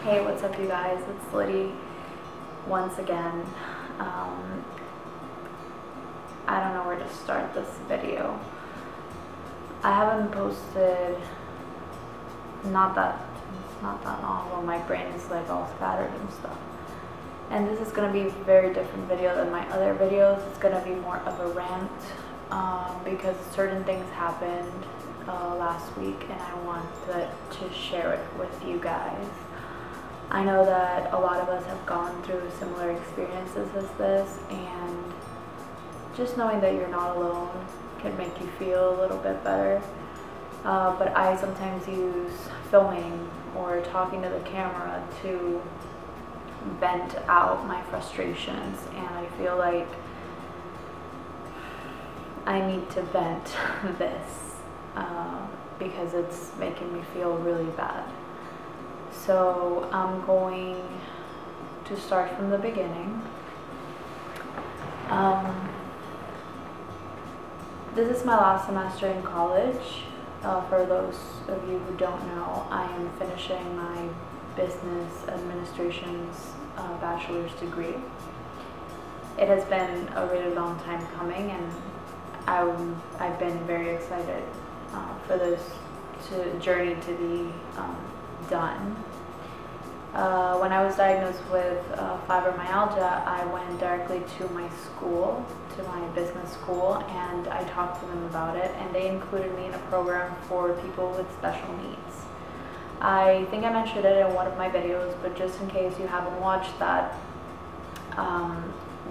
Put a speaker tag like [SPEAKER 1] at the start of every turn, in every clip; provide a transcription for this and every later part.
[SPEAKER 1] Hey, what's up you guys? It's Liddy once again. I don't know where to start this video. I haven't posted it's not that long. Well, my brain is like all scattered and stuff. And this is going to be a very different video than my other videos. It's going to be more of a rant because certain things happened last week and I wanted to share it with you guys. I know that a lot of us have gone through similar experiences as this, and just knowing that you're not alone can make you feel a little bit better. But I sometimes use filming or talking to the camera to vent out my frustrations, and I feel like I need to vent this because it's making me feel really bad. So I'm going to start from the beginning. This is my last semester in college. For those of you who don't know, I am finishing my business administration's bachelor's degree. It has been a really long time coming, and I've been very excited for this journey to be done. When I was diagnosed with fibromyalgia, I went directly to my school, to my business school, and I talked to them about it, and they included me in a program for people with special needs. I think I mentioned it in one of my videos, but just in case you haven't watched that,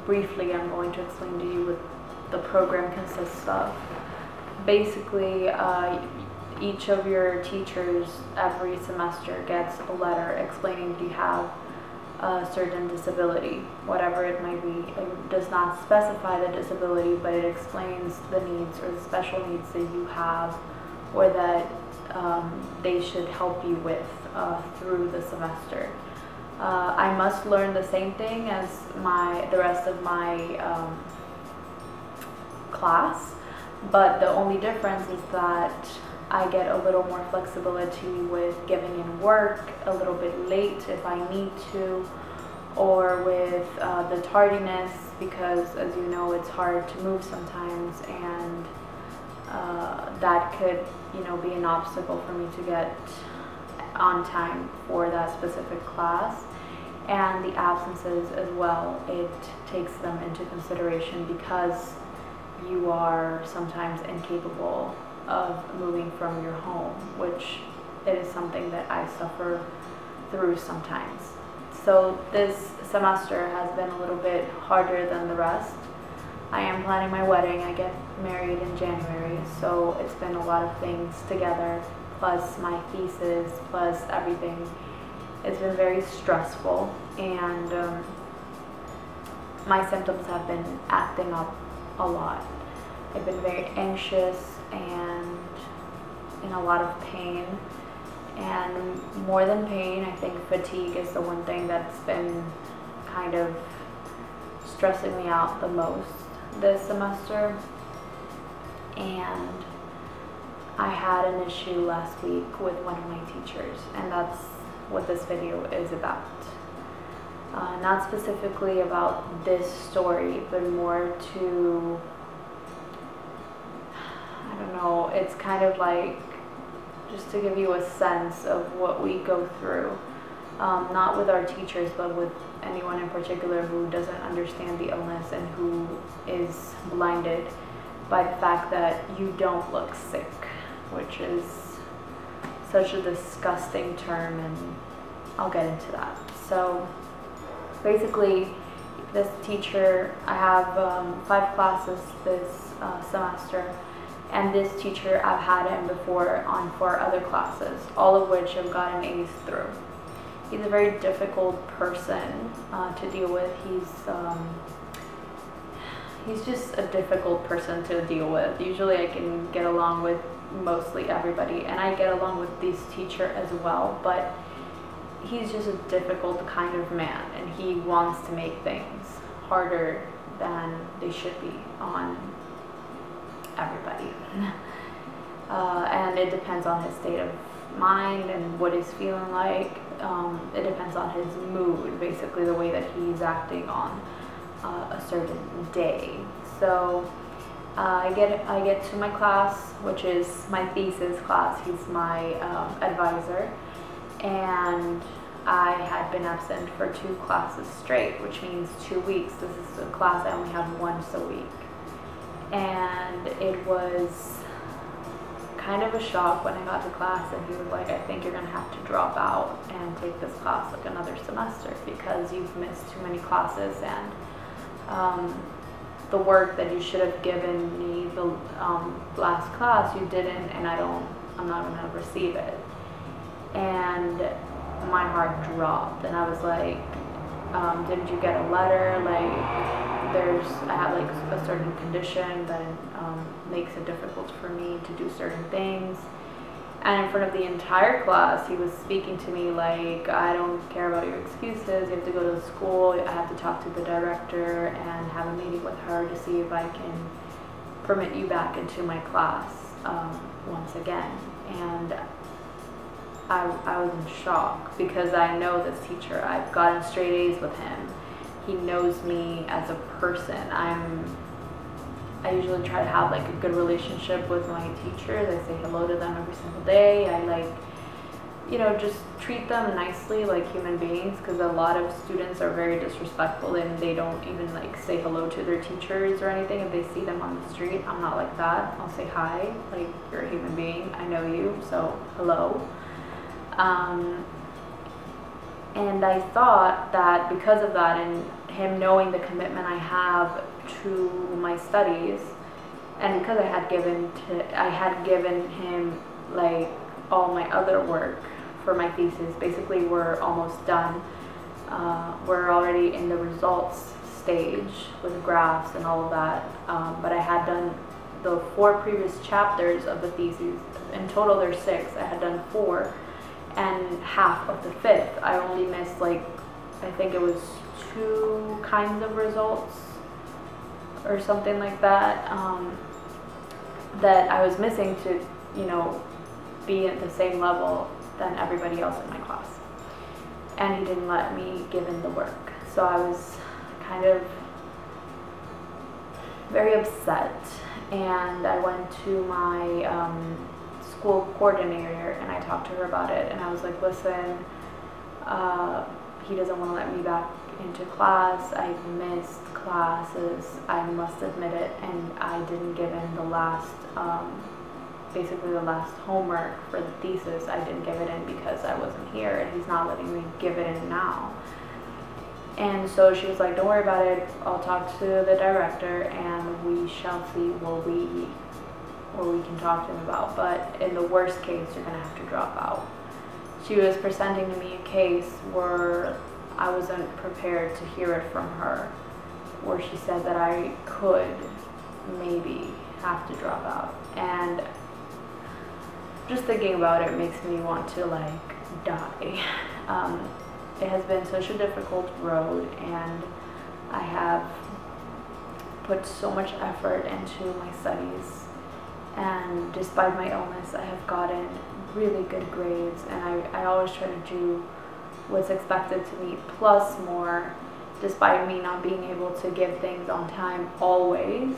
[SPEAKER 1] briefly I'm going to explain to you what the program consists of. Basically, each of your teachers every semester gets a letter explaining if you have a certain disability, whatever it might be. It does not specify the disability, but it explains the needs or the special needs that you have, or that they should help you with through the semester. I must learn the same thing as the rest of my class, but the only difference is that I get a little more flexibility with giving in work a little bit late if I need to, or with the tardiness, because as you know, it's hard to move sometimes, and that could, be an obstacle for me to get on time for that specific class. And the absences as well, it takes them into consideration because you are sometimes incapable of moving from your home, which is something that I suffer through sometimes. So this semester has been a little bit harder than the rest. I am planning my wedding. I get married in January, so it's been a lot of things together, plus my thesis, plus everything. It's been very stressful, and my symptoms have been acting up a lot. I've been very anxious and in a lot of pain, and more than pain, I think fatigue is the one thing that's been kind of stressing me out the most this semester. And I had an issue last week with one of my teachers, and that's what this video is about. Not specifically about this story, but more to, I don't know, it's kind of like just to give you a sense of what we go through, not with our teachers, but with anyone in particular who doesn't understand the illness and who is blinded by the fact that you don't look sick, which is such a disgusting term, and I'll get into that. So basically, this teacher, I have 5 classes this semester, and this teacher, I've had him before on 4 other classes, all of which I've gotten A's through. He's a very difficult person to deal with. He's just a difficult person to deal with. Usually I can get along with mostly everybody, and I get along with this teacher as well, but he's just a difficult kind of man, and he wants to make things harder than they should be on everybody. And it depends on his state of mind and what he's feeling like. It depends on his mood, basically the way that he's acting on a certain day. So I get to my class, which is my thesis class. He's my advisor, and I had been absent for 2 classes straight, which means 2 weeks. This is a class I only have once a week, and it was kind of a shock when I got to class, and he was like, I think you're gonna have to drop out and take this class like another semester because you've missed too many classes, and the work that you should have given me the last class you didn't, and I'm not gonna receive it. And my heart dropped, and I was like, didn't you get a letter? Like, I have like a certain condition that makes it difficult for me to do certain things. And in front of the entire class, he was speaking to me like, I don't care about your excuses. You have to go to the school. I have to talk to the director and have a meeting with her to see if I can permit you back into my class once again. And I was in shock because I know this teacher. I've gotten straight A's with him. He knows me as a person. I usually try to have like a good relationship with my teachers. I say hello to them every single day. I like, just treat them nicely like human beings, because a lot of students are very disrespectful and they don't even like say hello to their teachers or anything if they see them on the street. I'm not like that. I'll say hi, like, you're a human being. I know you, so hello. And I thought that because of that, and him knowing the commitment I have to my studies, and because I had given him like all my other work for my thesis, basically we're almost done. We're already in the results stage with graphs and all of that, but I had done the 4 previous chapters of the thesis. In total there's 6. I had done 4, and half of the 5th. I only missed like, I think it was 2 kinds of results or something like that, that I was missing to, be at the same level than everybody else in my class. And he didn't let me give in the work. So I was kind of very upset, and I went to my school coordinator and I talked to her about it, and I was like, listen, he doesn't want to let me back into class. I've missed classes, I must admit it, and I didn't give in the last, basically the last homework for the thesis. I didn't give it in because I wasn't here, and he's not letting me give it in now. And so she was like, don't worry about it, I'll talk to the director and we shall see what we can talk to him about, but in the worst case, you're gonna have to drop out. She was presenting to me a case where I wasn't prepared to hear it from her, where she said that I could maybe have to drop out. And just thinking about it makes me want to like die. It has been such a difficult road, and I have put so much effort into my studies, and despite my illness I have gotten really good grades, and I always try to do what's expected to me plus more. Despite me not being able to give things on time always,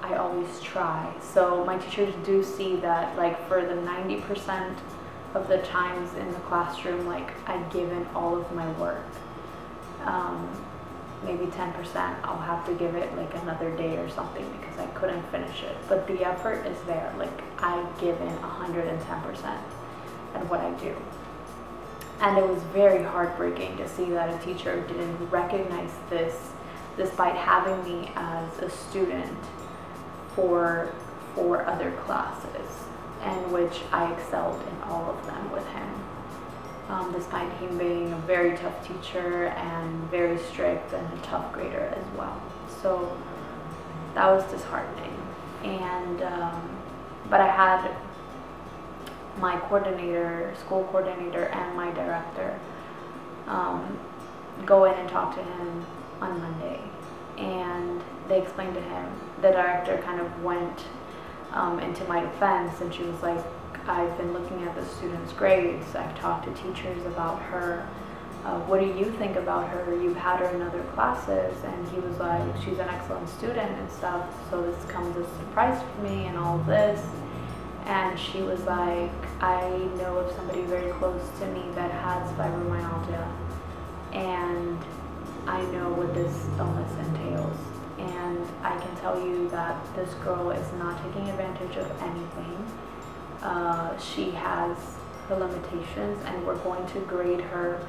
[SPEAKER 1] I always try. So my teachers do see that, like, for the 90% of the times in the classroom, like, I give in all of my work. Maybe 10% I'll have to give it like another day or something because I couldn't finish it, but the effort is there. Like, I give in 110% at what I do. And it was very heartbreaking to see that a teacher didn't recognize this despite having me as a student for 4 other classes, in which I excelled in all of them with him. Despite him being a very tough teacher and very strict and a tough grader as well. So that was disheartening. And but I had my coordinator, school coordinator, and my director go in and talk to him on Monday, and they explained to him. The director kind of went into my defense, and she was like, I've been looking at the students' grades. I've talked to teachers about her. What do you think about her? You've had her in other classes. And he was like, she's an excellent student and stuff, so this comes as a surprise for me and all of this. And she was like, I know of somebody very close to me that has fibromyalgia, and I know what this illness entails. And I can tell you that this girl is not taking advantage of anything. She has her limitations, and we're going to grade her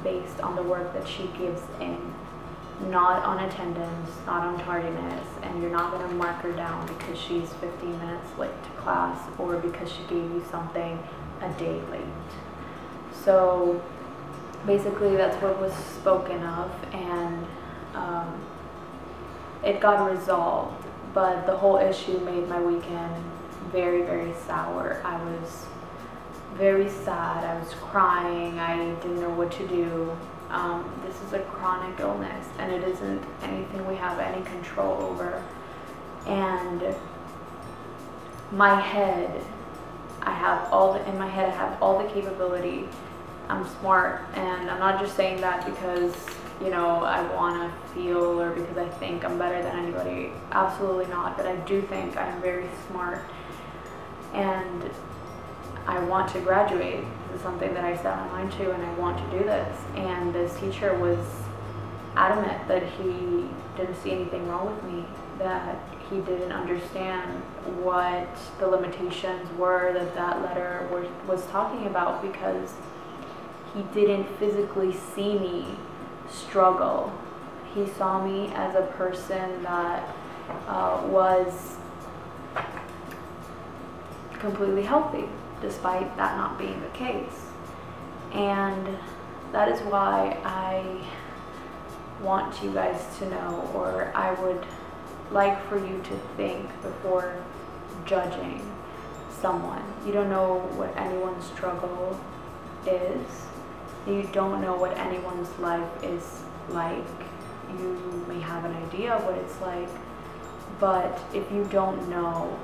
[SPEAKER 1] based on the work that she gives in, not on attendance, not on tardiness. And you're not going to mark her down because she's 15 minutes late to class or because she gave you something a day late. So basically that's what was spoken of, and it got resolved, but the whole issue made my weekend very, very sour. I was very sad. I was crying. I didn't know what to do. This is a chronic illness, and it isn't anything we have any control over. And my head, in my head I have all the capability. I'm smart, and I'm not just saying that because, you know, I want to feel or because I think I'm better than anybody. Absolutely not. But I do think I'm very smart, and I want to graduate. This is something that I set my mind to, and I want to do this. And this teacher was adamant that he didn't see anything wrong with me, that he didn't understand what the limitations were that letter was talking about, because he didn't physically see me struggle. He saw me as a person that was completely healthy, despite that not being the case. And that is why I want you guys to know, or I would like for you to think before judging someone. You don't know what anyone's struggle is. You don't know what anyone's life is like. You may have an idea of what it's like, but if you don't know,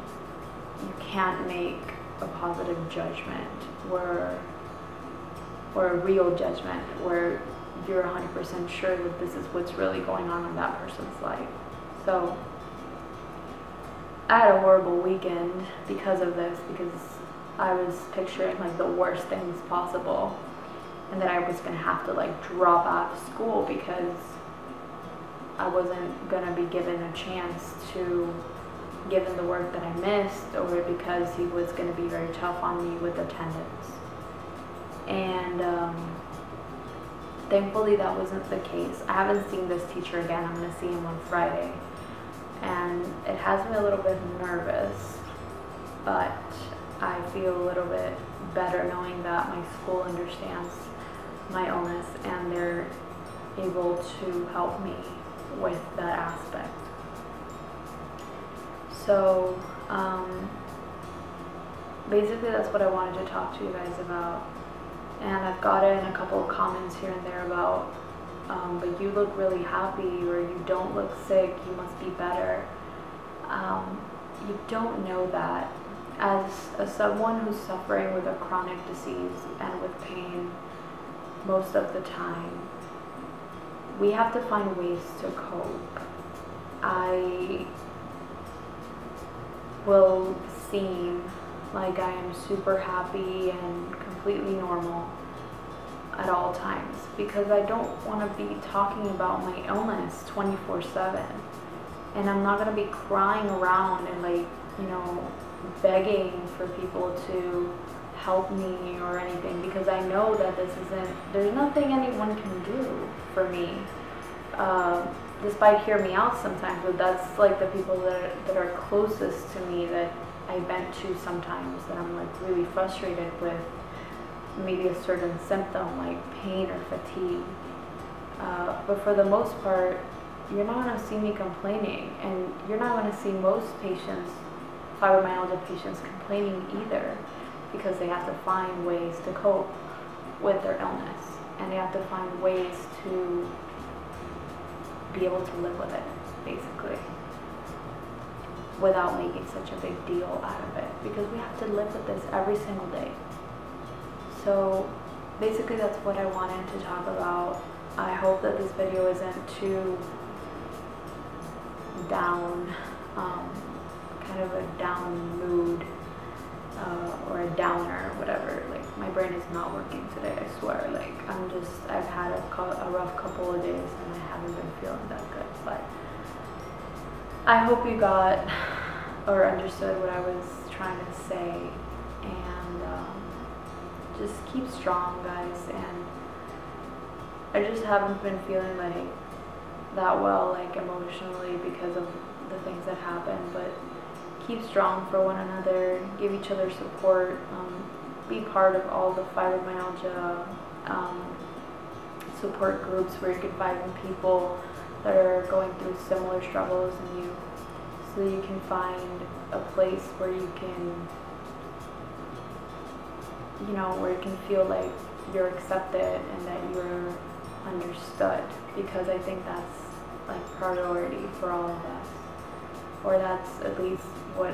[SPEAKER 1] you can't make a positive judgment or a real judgment where you're 100% sure that this is what's really going on in that person's life. So I had a horrible weekend because of this, because I was picturing like the worst things possible, and that I was going to have to like drop out of school because I wasn't going to be given a chance to give in the work that I missed, or because he was going to be very tough on me with attendance. And thankfully that wasn't the case. I haven't seen this teacher again. I'm going to see him on Friday, and it has me a little bit nervous, but I feel a little bit better knowing that my school understands my illness and they're able to help me with that aspect. So basically that's what I wanted to talk to you guys about. And I've gotten a couple of comments here and there about, but you look really happy, or you don't look sick, you must be better. You don't know that. As someone who's suffering with a chronic disease and with pain most of the time, we have to find ways to cope. I will seem like I am super happy and completely normal at all times, because I don't want to be talking about my illness 24/7, and I'm not going to be crying around and like, you know, begging for people to help me or anything, because I know that there's nothing anyone can do for me. Despite hear me out sometimes, but that's like the people that are closest to me that I vent to sometimes, that I'm like really frustrated with maybe a certain symptom like pain or fatigue. But for the most part, you're not going to see me complaining, and you're not going to see most patients, fibromyalgia patients, complaining either, because they have to find ways to cope with their illness, and they have to find ways to be able to live with it, basically. without making such a big deal out of it, because we have to live with this every single day. So basically that's what I wanted to talk about. I hope that this video isn't too down, kind of a down mood, or a downer, whatever. Like, my brain is not working today, I swear. Like, I've had a rough couple of days and I haven't been feeling that good. But I hope you got or understood what I was trying to say, and just keep strong, guys. And I just haven't been feeling like that well, like emotionally, because of the things that happen. But keep strong for one another, give each other support, be part of all the fibromyalgia support groups where you can find people that are going through similar struggles in you, so you can find a place where you can, where you can feel like you're accepted and that you're understood, because I think that's like priority for all of us, or that's at least what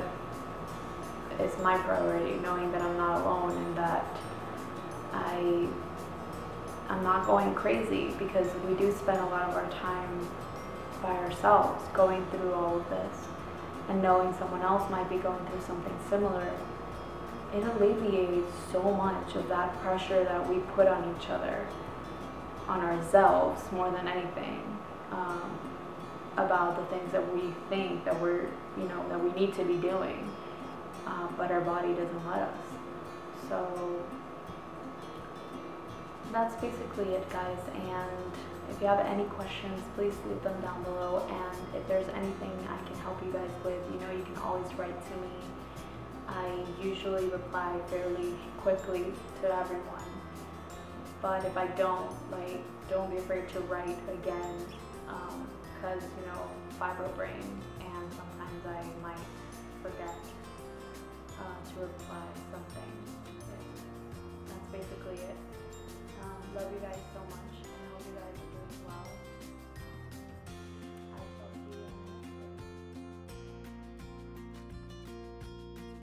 [SPEAKER 1] is my priority, knowing that I'm not alone and that I'm not going crazy, because we do spend a lot of our time by ourselves going through all of this, and knowing someone else might be going through something similar, it alleviates so much of that pressure that we put on each other, on ourselves more than anything, about the things that we think that we're, that we need to be doing, but our body doesn't let us. So that's basically it, guys. And if you have any questions, please leave them down below. And if there's anything I can help you guys with, you can always write to me. I usually reply fairly quickly to everyone. But if I don't, don't be afraid to write again, because, fibro brain, and sometimes I might forget to reply something.